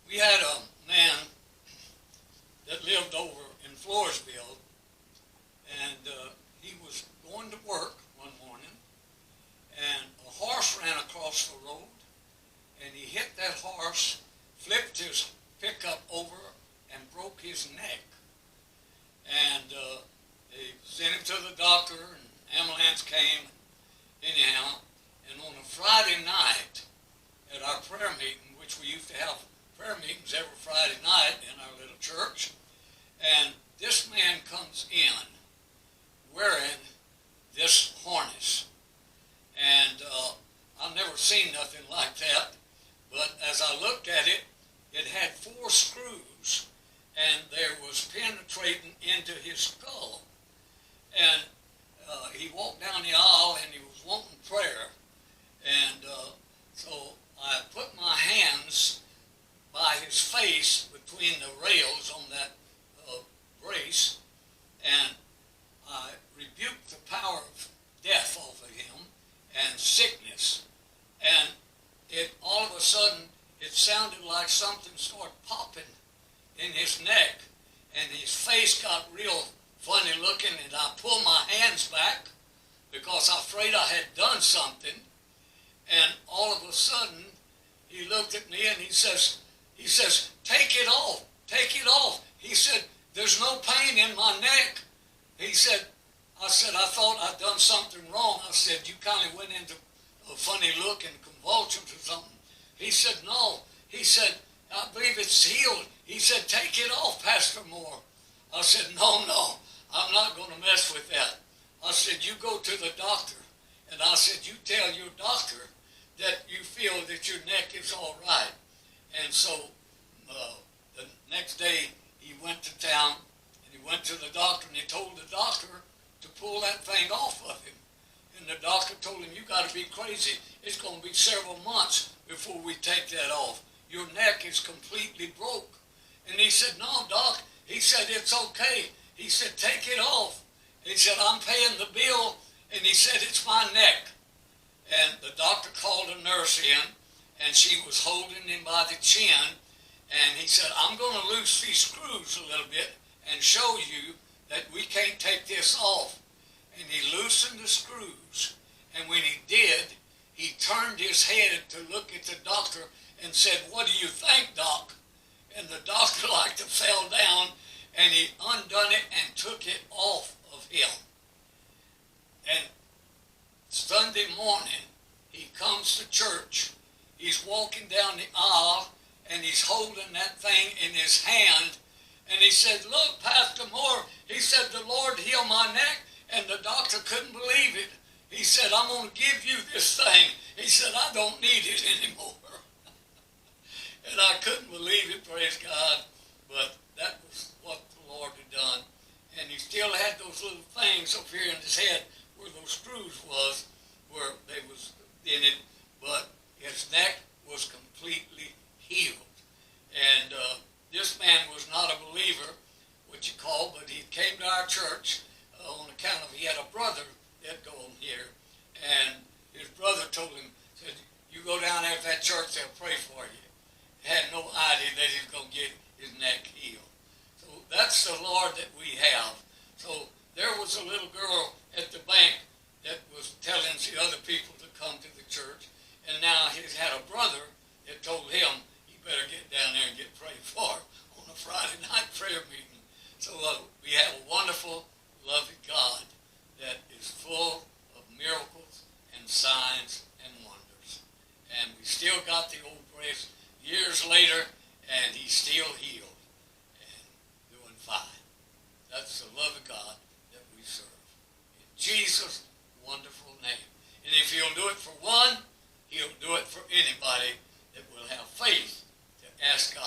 We had a man that lived over in Floresville, and he was going to work one morning, and a horse ran across the road, and he hit that horse, flipped his pickup over, and broke his neck. And they sent him to the doctor, and ambulance came, anyhow. And on a Friday night at our prayer meeting, which we used to have prayer meetings every Friday night in our little church, and this man comes in wearing this harness. And I've never seen nothing like that, but as I looked at it, it had 4 screws, and there was penetrating into his skull. And he walked down the aisle, and he was wanting prayer. And so I put my hands by his face between the rails on that brace, and I rebuked the power of death off of him and sickness. And it all of a sudden, it sounded like something started popping in his neck, and his face got real funny looking, and I pulled my hands back because I was afraid I had done something. And all of a sudden, he looked at me and he says, take it off, take it off. He said, there's no pain in my neck. I said, I thought I'd done something wrong. I said, you kind of went into a funny look and convulsions or something. He said, no. He said, I believe it's healed. He said, take it off, Pastor Moore. I said, no, I'm not going to mess with that. I said, you go to the doctor. And I said, you tell your doctor that you feel that your neck is all right. And so the next day he went to town, and he went to the doctor, and he told the doctor to pull that thing off of him. And the doctor told him, you got to be crazy. It's going to be several months before we take that off. Your neck is completely broke. And he said, no, doc. He said, it's okay. He said, take it off. He said, I'm paying the bill. And he said, it's my neck. And the doctor called a nurse in, and she was holding him by the chin. And he said, I'm going to loose these screws a little bit and show you that we can't take this off. And he loosened the screws. And when he did, he turned his head to look at the doctor and said, what do you think, doc? And the doctor like to fell down, and he undone it and took it off of him. And Sunday morning, he comes to church. He's walking down the aisle, and he's holding that thing in his hand. And he said, look, Pastor Moore, he said, the Lord healed my neck. And the doctor couldn't believe it. He said, I'm going to give you this thing. He said, I don't need it anymore. And I couldn't believe it, praise God. But that was what the Lord had done. And he still had those little things up here in his head where those screws was, where they was in it. But his neck was completely healed. And this man was not a believer, what you call, but he came to our church on account of he had a brother that go on here. And his brother told him, said, you go down there at that church, they'll pray for you. Had no idea that he was going to get his neck healed. So that's the Lord that we have. So there was a little girl at the bank that was telling the other people to come to the church, and now he's had a brother that told him he better get down there and get prayed for on a Friday night prayer meeting. So we have a wonderful, loving God that is full of miracles and signs and wonders. And we still got the old praise years later, and he's still healed and doing fine. That's the love of God that we serve. In Jesus' wonderful name. And if he'll do it for one, he'll do it for anybody that will have faith to ask God